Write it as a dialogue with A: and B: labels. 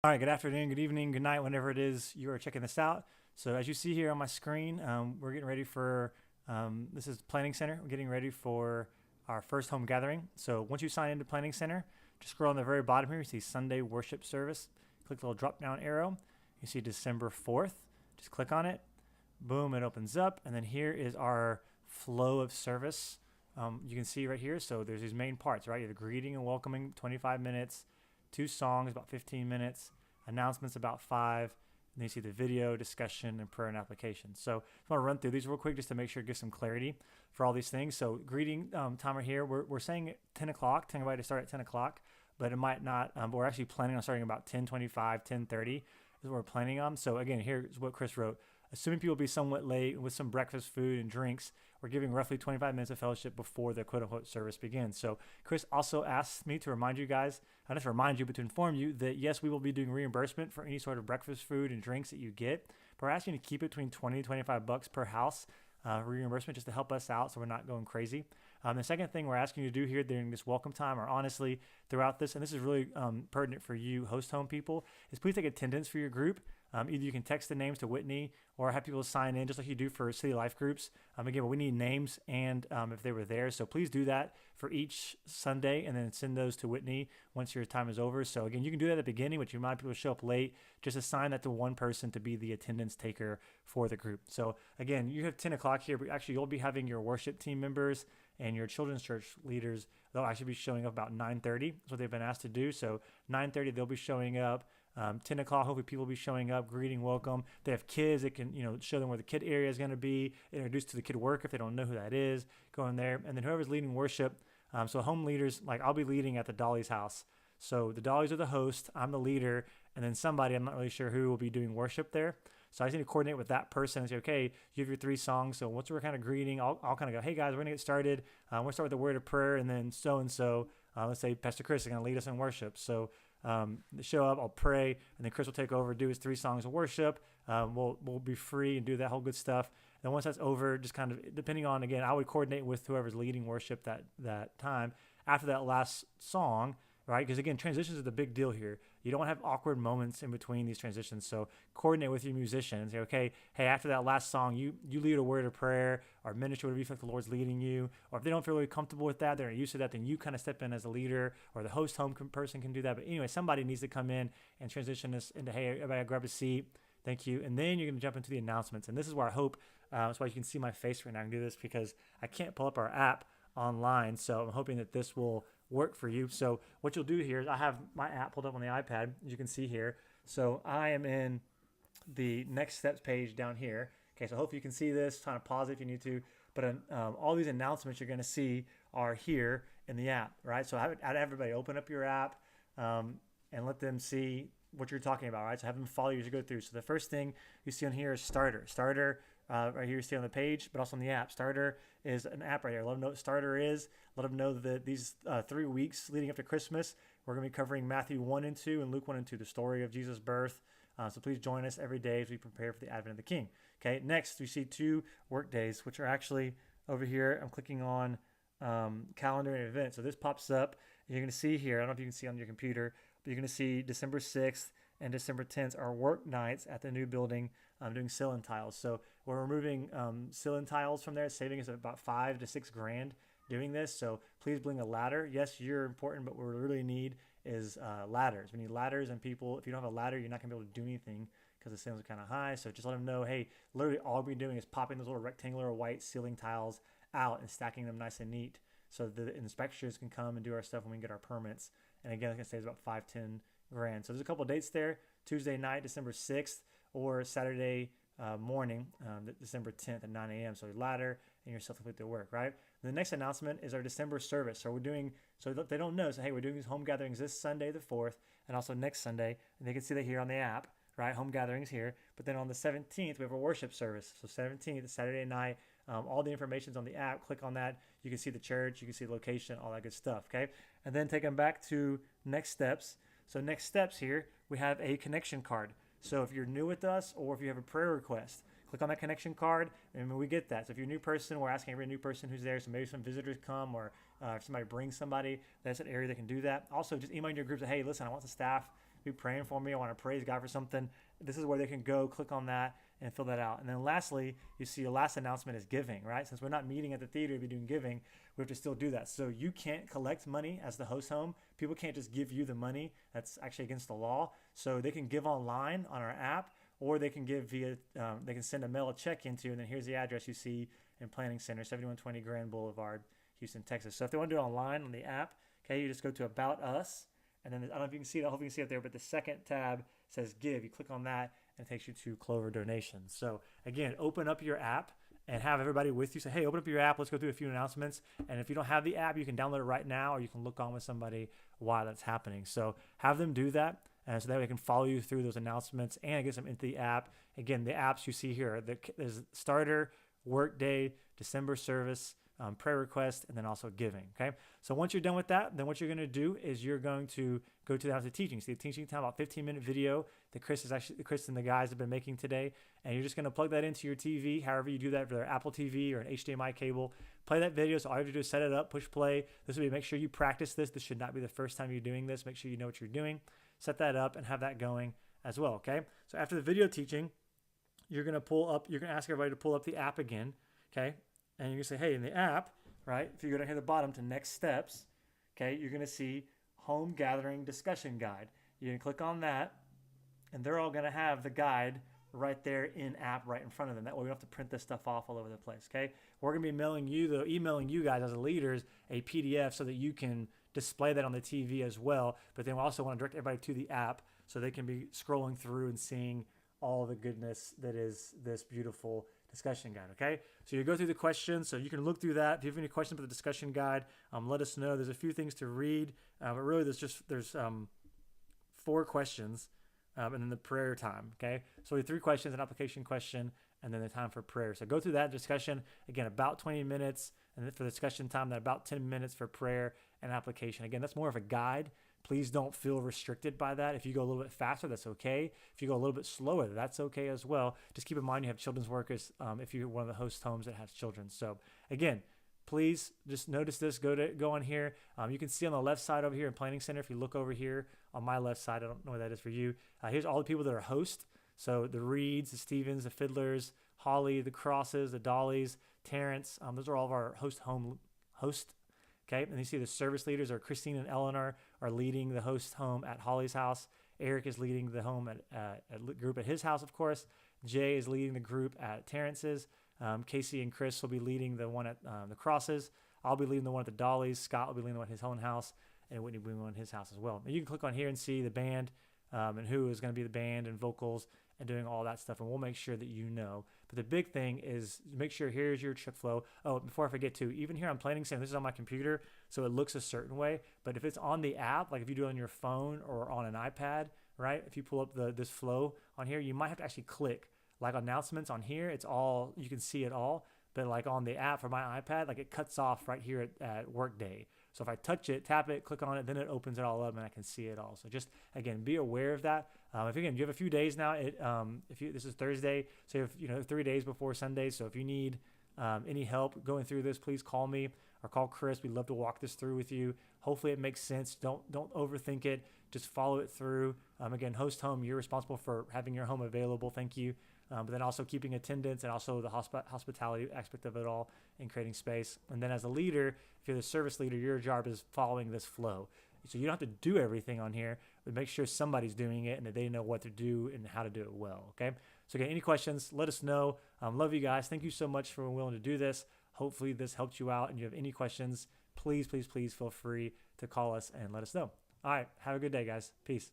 A: All right, good afternoon, good evening, good night, whenever it is you are checking this out. So, as you see here on my screen, we're getting ready for this is Planning Center. We're getting ready for our first home gathering. So, once you sign into Planning Center, just scroll on the very bottom here. You see Sunday worship service. Click the little drop down arrow. You see December 4th. Just click on it. Boom, it opens up. And then here is our flow of service. You can see right here. So, there's these main parts, right? You have the greeting and welcoming, 25 minutes, two songs, about 15 minutes, announcements, about five, and then you see the video, discussion, and prayer and application. So I want to run through these real quick just to make sure, give some clarity for all these things. So greeting time right here, we're saying 10 o'clock, telling everybody to start at 10 o'clock, but it might not, but we're actually planning on starting about 10:25, 10:30 is what we're planning on. So again, here's what Chris wrote. Assuming people will be somewhat late with some breakfast food and drinks, we're giving roughly 25 minutes of fellowship before the quote unquote service begins. So Chris also asked me to remind you guys, not just remind you, but to inform you that yes, we will be doing reimbursement for any sort of breakfast food and drinks that you get. But we're asking you to keep it between 20 to 25 bucks per house reimbursement just to help us out so we're not going crazy. The second thing we're asking you to do here during this welcome time, or honestly throughout this, and this is really pertinent for you host home people, is please take attendance for your group. Either you can text the names to Whitney or have people sign in just like you do for city life groups. Again, we need names and if they were there. So please do that for each Sunday and then send those to Whitney once your time is over. So again, you can do that at the beginning, but you might people show up late. Just assign that to one person to be the attendance taker for the group. So again, you have 10 o'clock here, but actually you'll be having your worship team members and your children's church leaders. They'll actually be showing up about 9:30. That's what they've been asked to do. So 9:30, they'll be showing up. 10 o'clock, hopefully people will be showing up, greeting, welcome. They have kids, they can, show them where the kid area is going to be, introduce to the kid work if they don't know who that is, go in there. And then whoever's leading worship, so home leaders, like I'll be leading at the Dolly's house. So the Dollies are the host, I'm the leader, and then somebody, I'm not really sure who, will be doing worship there. So I just need to coordinate with that person and say, okay, you have your three songs. So once we're kind of greeting, I'll kind of go, hey guys, we're going to get started. We'll start with a word of prayer, and then so-and-so, let's say Pastor Chris is going to lead us in worship. So show up, I'll pray, and then Chris will take over, do his three songs of worship. We'll be free and do that whole good stuff. And once that's over, just kind of depending on, again, I would coordinate with whoever's leading worship that time after that last song, right? Because again, transitions are the big deal here. You don't have awkward moments in between these transitions. So coordinate with your musicians. Say, okay, hey, after that last song, you lead a word of prayer or minister, whatever you feel like the Lord's leading you. Or if they don't feel really comfortable with that, they're not used to that, then you kind of step in as a leader, or the host home person can do that. But anyway, somebody needs to come in and transition this into, hey, everybody grab a seat. Thank you. And then you're going to jump into the announcements. And this is where I hope, that's why you can see my face right now. I can do this because I can't pull up our app online. So I'm hoping that this will work for you. So what you'll do here is I have my app pulled up on the iPad, as you can see here. So I am in the next steps page down here. Okay, so hopefully you can see this. Kind of pause it if you need to. But all these announcements you're going to see are here in the app, right? So I'd have everybody open up your app and let them see what you're talking about, right? So have them follow you as you go through. So the first thing you see on here is Starter. Starter, right here you see on the page, but also on the app. Starter is an app right here. Let them know what Starter is. Let them know that these 3 weeks leading up to Christmas, we're going to be covering Matthew 1 and 2 and Luke 1 and 2, the story of Jesus' birth. So please join us every day as we prepare for the Advent of the King. Okay, next we see 2 work days, which are actually over here. I'm clicking on calendar and event. So this pops up. And you're going to see here, I don't know if you can see on your computer, but you're going to see December 6th and December 10th are work nights at the new building doing ceiling tiles. So we're removing ceiling tiles from there, saving us about $5 to $6 grand doing this. So please bring a ladder. Yes, you're important, but what we really need is ladders. We need ladders, and people, if you don't have a ladder, you're not going to be able to do anything because the ceilings are kind of high. So just let them know, hey, literally all we're doing is popping those little rectangular white ceiling tiles out and stacking them nice and neat so the inspectors can come and do our stuff when we get our permits. And again, like I say, it's about 5-10 grand. So there's a couple of dates there: Tuesday night, December 6th, or Saturday morning, December 10th at 9 a.m. So your ladder and yourself to put their work, right? And the next announcement is our December service. So we're doing, so they don't know. So hey, we're doing these home gatherings this Sunday, the 4th, and also next Sunday. And they can see that here on the app, right? Home gatherings here. But then on the 17th, we have a worship service. So 17th, Saturday night. All the information's on the app. Click on that. You can see the church. You can see the location, all that good stuff, okay? And then take them back to next steps. So next steps here, we have a connection card. So if you're new with us or if you have a prayer request, click on that connection card and we get that. So if you're a new person, we're asking every new person who's there. So maybe some visitors come, or if somebody brings somebody, that's an area that can do that. Also, just email your groups. Hey, listen, I want the staff be praying for me, I want to praise God for something, this is where they can go, click on that, and fill that out. And then lastly, you see your last announcement is giving, right? Since we're not meeting at the theater to be doing giving, we have to still do that. So you can't collect money as the host home. People can't just give you the money. That's actually against the law. So they can give online on our app, or they can give via, they can send a mail a check into, and then here's the address you see in Planning Center, 7120 Grand Boulevard, Houston, Texas. So if they want to do it online on the app, okay, you just go to About Us, and then I don't know if you can see it, I hope you can see it there, but the second tab says Give. You click on that, and it takes you to Clover Donations. So again, open up your app and have everybody with you. Say, hey, open up your app. Let's go through a few announcements. And if you don't have the app, you can download it right now, or you can look on with somebody while that's happening. So have them do that, and so that way they can follow you through those announcements and get them into the app. Again, the apps you see here, there's Starter, Workday, December service, prayer request, and then also giving. Okay. So once you're done with that, then what you're going to do is you're going to go to the teaching. See the teaching time, about 15-minute video that Chris and the guys have been making today. And you're just going to plug that into your TV, however you do that, for their Apple TV or an HDMI cable. Play that video. So all you have to do is set it up, push play. This will be, make sure you practice this. This should not be the first time you're doing this. Make sure you know what you're doing. Set that up and have that going as well. Okay. So after the video teaching, you're going to ask everybody to pull up the app again. Okay. And you're going to say, hey, in the app, right, if you go down here at the bottom to next steps, okay, you're going to see home gathering discussion guide. You're going to click on that, and they're all going to have the guide right there in app right in front of them. That way we don't have to print this stuff off all over the place, okay? We're going to be emailing you guys as leaders a PDF so that you can display that on the TV as well. But then we also want to direct everybody to the app so they can be scrolling through and seeing all the goodness that is this beautiful discussion guide. Okay, so you go through the questions, so you can look through that. If you have any questions about the discussion guide, let us know. There's a few things to read, but really there's 4 questions, and then the prayer time. Okay, so we have 3 questions, an application question, and then the time for prayer. So go through that discussion again, about 20 minutes, and then for the discussion time, then about 10 minutes for prayer and application. Again, that's more of a guide. Please don't feel restricted by that. If you go a little bit faster, that's okay. If you go a little bit slower, that's okay as well. Just keep in mind you have children's workers if you're one of the host homes that has children. So again, please just notice this. Go on here. You can see on the left side over here in Planning Center, if you look over here on my left side, I don't know where that is for you. Here's all the people that are host. So the Reeds, the Stevens, the Fiddlers, Holly, the Crosses, the Dollies, Terrence. Those are all of our host. Okay, and you see the service leaders are Christine and Eleanor are leading the host home at Holly's house. Eric is leading the home at group at his house, of course. Jay is leading the group at Terrence's. Casey and Chris will be leading the one at the Crosses. I'll be leading the one at the Dollies. Scott will be leading the one at his own house, and Whitney will be leading the one at his house as well. And you can click on here and see the band and who is going to be the band and vocals and doing all that stuff, and we'll make sure that you know. But the big thing is make sure here's your check flow. Oh, before I forget to, even here on Planning Center, this is on my computer, so it looks a certain way. But if it's on the app, like if you do it on your phone or on an iPad, right? If you pull up this flow on here, you might have to actually click. Like announcements on here, it's all, you can see it all. But like on the app for my iPad, like it cuts off right here at Workday. So if I touch it, tap it, click on it, then it opens it all up and I can see it all. So just, again, be aware of that. You have a few days now, this is Thursday, so you have 3 days before Sunday. So if you need any help going through this, please call me or call Chris. We'd love to walk this through with you. Hopefully it makes sense. Don't overthink it. Just follow it through. Again, host home, you're responsible for having your home available. Thank you. But then also keeping attendance and also the hospitality aspect of it all and creating space. And then as a leader, if you're the service leader, your job is following this flow. So you don't have to do everything on here, but make sure somebody's doing it and that they know what to do and how to do it well, okay? So again, any questions, let us know. Love you guys. Thank you so much for being willing to do this. Hopefully this helped you out, and if you have any questions, please feel free to call us and let us know. All right, have a good day, guys. Peace.